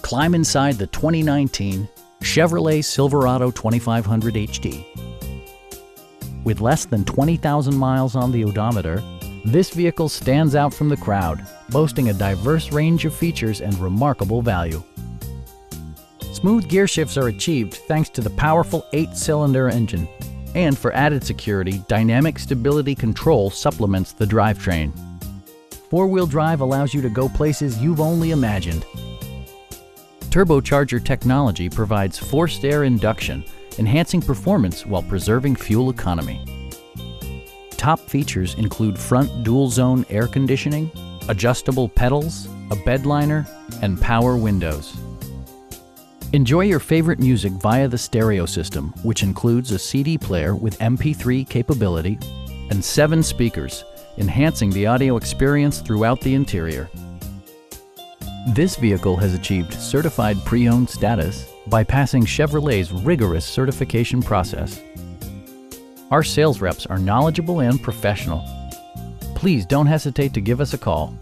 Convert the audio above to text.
climb inside the 2019 Chevrolet Silverado 2500HD. With less than 20,000 miles on the odometer, this vehicle stands out from the crowd, boasting a diverse range of features and remarkable value. Smooth gear shifts are achieved thanks to the powerful 8-cylinder engine. And for added security, dynamic stability control supplements the drivetrain. Four-wheel drive allows you to go places you've only imagined. Turbocharger technology provides forced air induction, enhancing performance while preserving fuel economy. Top features include front dual-zone air conditioning, adjustable pedals, a bedliner, and power windows. Enjoy your favorite music via the stereo system, which includes a CD player with MP3 capability and 7 speakers, enhancing the audio experience throughout the interior. This vehicle has achieved certified pre-owned status by passing Chevrolet's rigorous certification process. Our sales reps are knowledgeable and professional. Please don't hesitate to give us a call.